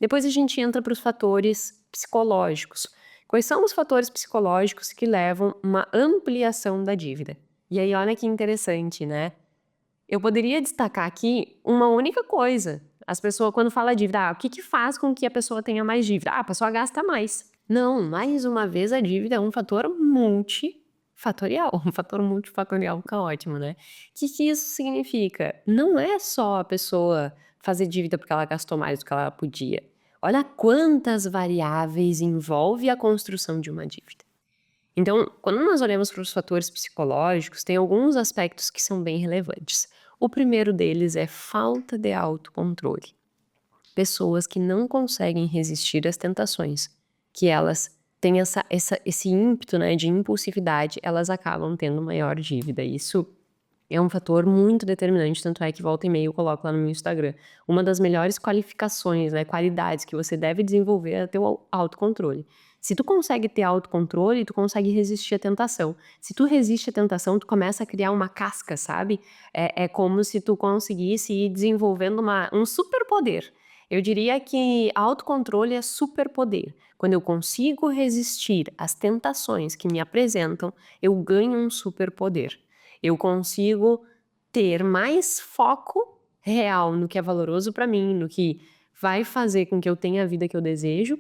Depois a gente entra para os fatores psicológicos. Quais são os fatores psicológicos que levam uma ampliação da dívida? E aí, olha que interessante, né? Eu poderia destacar aqui uma única coisa. As pessoas, quando fala dívida, o que que faz com que a pessoa tenha mais dívida? A pessoa gasta mais. Não, mais uma vez a dívida é um fator multifatorial. Um fator multifatorial fica ótimo, né? O que que isso significa? Não é só a pessoa fazer dívida porque ela gastou mais do que ela podia. Olha quantas variáveis envolve a construção de uma dívida. Então, quando nós olhamos para os fatores psicológicos, tem alguns aspectos que são bem relevantes. O primeiro deles é falta de autocontrole. Pessoas que não conseguem resistir às tentações, que elas têm esse ímpeto, né, de impulsividade, elas acabam tendo maior dívida. Isso é um fator muito determinante, tanto é que volta e meia eu coloco lá no meu Instagram. Uma das melhores qualificações, né, qualidades que você deve desenvolver é ter o autocontrole. Se tu consegue ter autocontrole, tu consegue resistir à tentação. Se tu resiste à tentação, tu começa a criar uma casca, sabe? É como se tu conseguisse ir desenvolvendo um superpoder. Eu diria que autocontrole é superpoder. Quando eu consigo resistir às tentações que me apresentam, eu ganho um superpoder. Eu consigo ter mais foco real no que é valoroso para mim, no que vai fazer com que eu tenha a vida que eu desejo,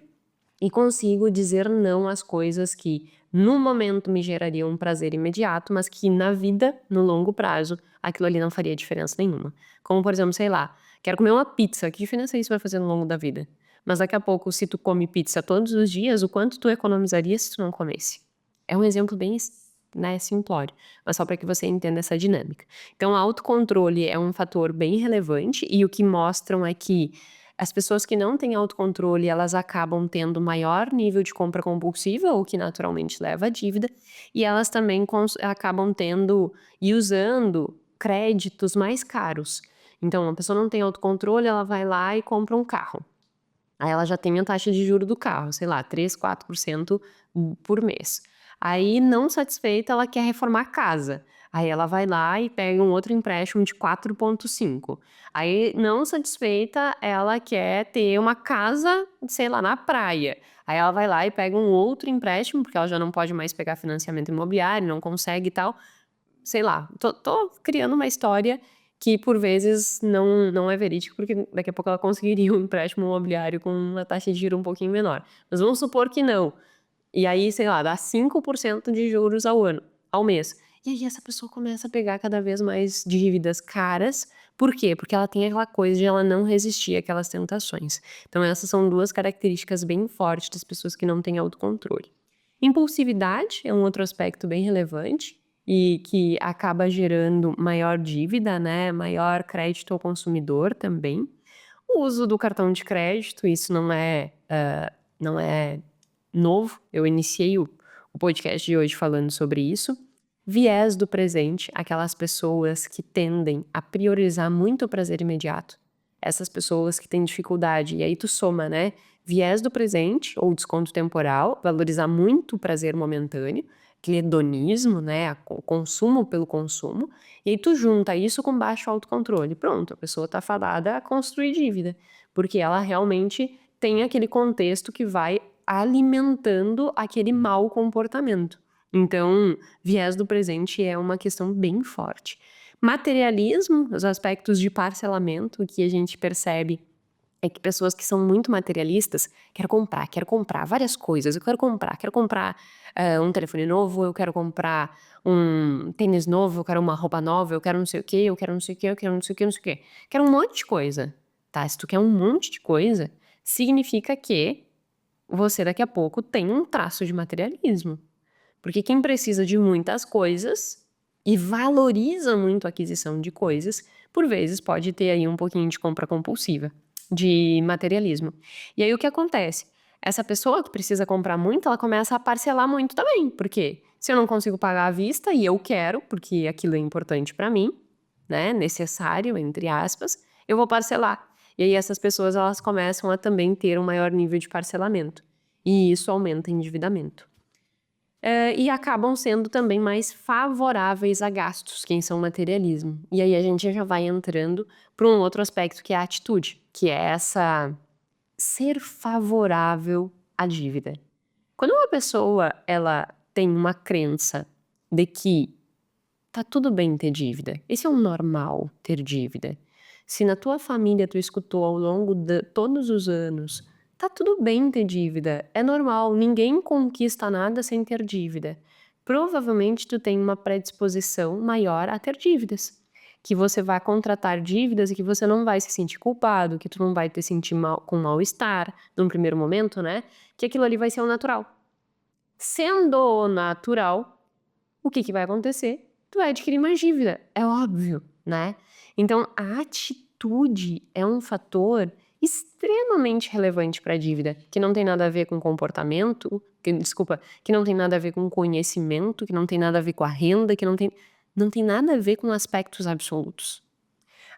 e consigo dizer não às coisas que no momento me gerariam um prazer imediato, mas que na vida, no longo prazo, aquilo ali não faria diferença nenhuma. Como, por exemplo, sei lá, quero comer uma pizza, que diferença isso vai fazer no longo da vida? Mas daqui a pouco, se tu come pizza todos os dias, o quanto tu economizaria se tu não comesse? É um exemplo bem, né, simplório, mas só para que você entenda essa dinâmica. Então, o autocontrole é um fator bem relevante e o que mostram é que as pessoas que não têm autocontrole, elas acabam tendo maior nível de compra compulsiva, o que naturalmente leva à dívida, e elas também acabam tendo e usando créditos mais caros. Então, a pessoa não tem autocontrole, ela vai lá e compra um carro. Aí ela já tem a taxa de juro do carro, sei lá, 3, 4% por mês. Aí, não satisfeita, ela quer reformar a casa. Aí ela vai lá e pega um outro empréstimo de 4,5. Aí, não satisfeita, ela quer ter uma casa, sei lá, na praia. Aí ela vai lá e pega um outro empréstimo, porque ela já não pode mais pegar financiamento imobiliário, não consegue e tal. Sei lá, tô criando uma história que por vezes não é verídica, porque daqui a pouco ela conseguiria um empréstimo imobiliário com uma taxa de juros um pouquinho menor. Mas vamos supor que não. E aí, sei lá, dá 5% de juros ao mês. E aí essa pessoa começa a pegar cada vez mais dívidas caras. Por quê? Porque ela tem aquela coisa de ela não resistir àquelas tentações. Então essas são duas características bem fortes das pessoas que não têm autocontrole. Impulsividade é um outro aspecto bem relevante e que acaba gerando maior dívida, né, maior crédito ao consumidor também. O uso do cartão de crédito, isso não é novo, eu iniciei o podcast de hoje falando sobre isso. Viés do presente, aquelas pessoas que tendem a priorizar muito o prazer imediato. Essas pessoas que têm dificuldade, e aí tu soma, né? Viés do presente ou desconto temporal, valorizar muito o prazer momentâneo, aquele hedonismo, né? O consumo pelo consumo, e aí tu junta isso com baixo autocontrole. Pronto, a pessoa tá fadada a construir dívida, porque ela realmente tem aquele contexto que vai alimentando aquele mau comportamento. Então, viés do presente é uma questão bem forte. Materialismo, os aspectos de parcelamento que a gente percebe é que pessoas que são muito materialistas, quero comprar várias coisas, quero comprar um telefone novo, eu quero comprar um tênis novo, eu quero uma roupa nova, eu quero não sei o quê, eu quero não sei o quê, eu quero não sei o quê, não sei o quê. Quero um monte de coisa, tá? Se tu quer um monte de coisa, significa que você daqui a pouco tem um traço de materialismo. Porque quem precisa de muitas coisas e valoriza muito a aquisição de coisas, por vezes pode ter aí um pouquinho de compra compulsiva, de materialismo. E aí o que acontece? Essa pessoa que precisa comprar muito, ela começa a parcelar muito também. Por quê? Se eu não consigo pagar à vista e eu quero, porque aquilo é importante para mim, né, necessário, entre aspas, eu vou parcelar. E aí essas pessoas, elas começam a também ter um maior nível de parcelamento. E isso aumenta o endividamento. E acabam sendo também mais favoráveis a gastos, quem são materialismo. E aí a gente já vai entrando para um outro aspecto que é a atitude, que é essa ser favorável à dívida. Quando uma pessoa, ela tem uma crença de que tá tudo bem ter dívida, esse é o normal ter dívida. Se na tua família tu escutou ao longo de todos os anos, tá tudo bem ter dívida, é normal, ninguém conquista nada sem ter dívida. Provavelmente tu tem uma predisposição maior a ter dívidas, que você vai contratar dívidas e que você não vai se sentir culpado, que tu não vai te sentir mal, com mal-estar, num primeiro momento, né? Que aquilo ali vai ser o natural. Sendo o natural, o que vai acontecer? Tu vai adquirir mais dívida, é óbvio, né? Então, a atitude é um fator extremamente relevante para a dívida, que não tem nada a ver com comportamento, que não tem nada a ver com conhecimento, que não tem nada a ver com a renda, que não tem nada a ver com aspectos absolutos.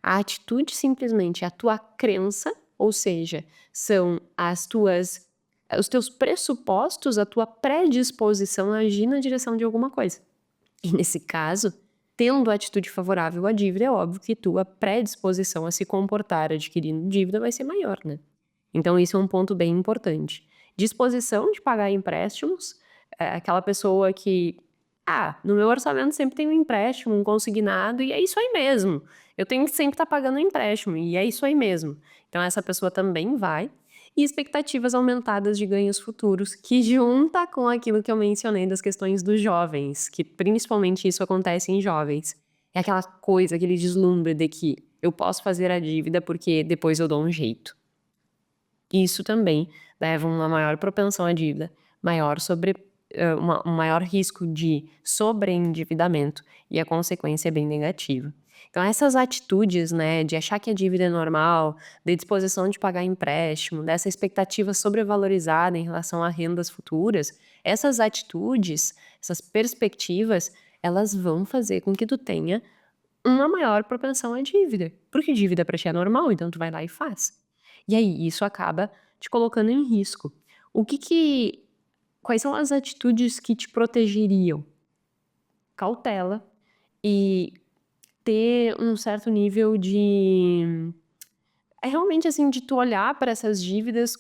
A atitude simplesmente é a tua crença, ou seja, são os teus pressupostos, a tua predisposição a agir na direção de alguma coisa. E nesse caso, tendo atitude favorável à dívida, é óbvio que tua predisposição a se comportar adquirindo dívida vai ser maior, né? Então isso é um ponto bem importante. Disposição de pagar empréstimos, aquela pessoa que, no meu orçamento sempre tem um empréstimo, um consignado, e é isso aí mesmo. Eu tenho que sempre estar pagando um empréstimo, e é isso aí mesmo. Então essa pessoa também vai. E expectativas aumentadas de ganhos futuros, que junta com aquilo que eu mencionei das questões dos jovens, que principalmente isso acontece em jovens. É aquela coisa, aquele deslumbre de que eu posso fazer a dívida porque depois eu dou um jeito. Isso também leva a uma maior propensão à dívida, um maior risco de sobreendividamento, e a consequência é bem negativa. Então essas atitudes, né, de achar que a dívida é normal, de disposição de pagar empréstimo, dessa expectativa sobrevalorizada em relação a rendas futuras, essas atitudes, essas perspectivas, elas vão fazer com que tu tenha uma maior propensão à dívida, porque dívida pra ti é normal, então tu vai lá e faz. E aí isso acaba te colocando em risco. Quais são as atitudes que te protegeriam? Cautela e ter um certo nível de realmente, assim, de tu olhar para essas dívidas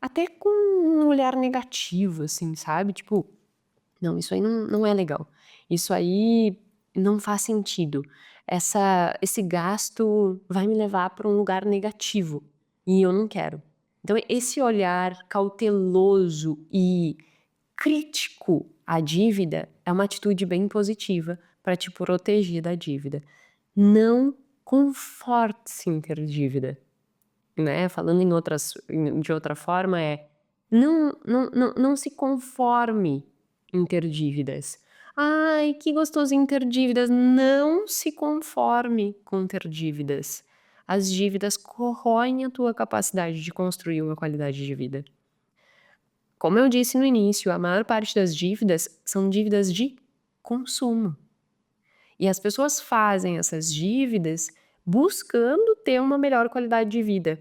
até com um olhar negativo, assim, sabe, tipo: "Não, isso aí não é legal. Isso aí não faz sentido. Esse gasto vai me levar para um lugar negativo, e eu não quero". Então esse olhar cauteloso e crítico à dívida é uma atitude bem positiva para te proteger da dívida. Não conforte-se em ter dívida, né, falando de outra forma não se conforme em ter dívidas. "Ai, que gostosinho ter dívidas", não se conforme com ter dívidas. As dívidas corroem a tua capacidade de construir uma qualidade de vida. Como eu disse no início, a maior parte das dívidas são dívidas de consumo. E as pessoas fazem essas dívidas buscando ter uma melhor qualidade de vida.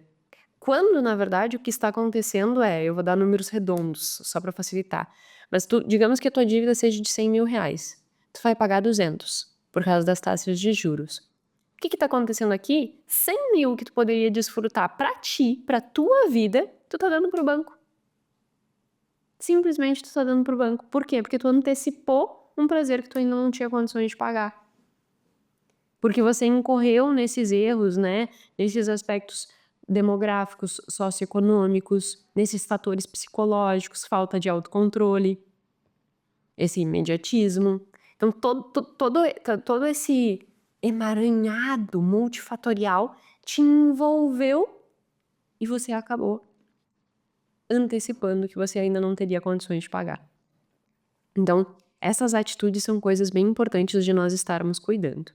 Quando, na verdade, o que está acontecendo eu vou dar números redondos, só para facilitar, mas digamos que a tua dívida seja de R$ 100.000, tu vai pagar 200, por causa das taxas de juros. O que está acontecendo aqui? 100.000 que tu poderia desfrutar para ti, para tua vida, tu tá dando pro banco. Simplesmente tu tá dando pro banco. Por quê? Porque tu antecipou um prazer que tu ainda não tinha condições de pagar. Porque você incorreu nesses erros, né, nesses aspectos demográficos, socioeconômicos, nesses fatores psicológicos, falta de autocontrole, esse imediatismo. Então todo esse emaranhado multifatorial te envolveu e você acabou antecipando que você ainda não teria condições de pagar. Então, essas atitudes são coisas bem importantes de nós estarmos cuidando.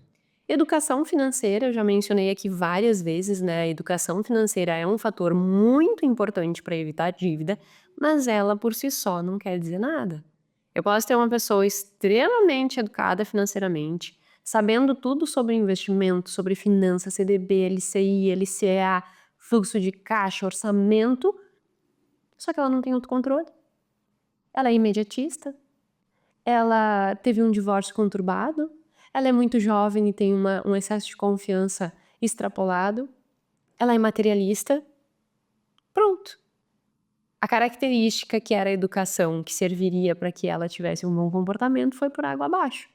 Educação financeira, eu já mencionei aqui várias vezes, né? A educação financeira é um fator muito importante para evitar dívida, mas ela por si só não quer dizer nada. Eu posso ter uma pessoa extremamente educada financeiramente, sabendo tudo sobre investimento, sobre finanças, CDB, LCI, LCA, fluxo de caixa, orçamento, só que ela não tem autocontrole. Ela é imediatista, ela teve um divórcio conturbado, ela é muito jovem e tem um excesso de confiança extrapolado, ela é materialista, Pronto. A característica que era a educação, que serviria para que ela tivesse um bom comportamento, foi por água abaixo.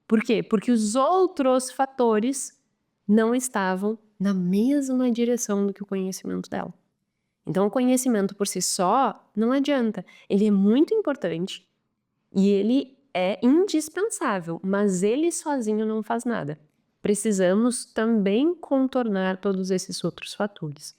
Por quê? Porque os outros fatores não estavam na mesma direção do que o conhecimento dela. Então, o conhecimento por si só não adianta. Ele é muito importante e ele é indispensável, mas ele sozinho não faz nada. Precisamos também contornar todos esses outros fatores.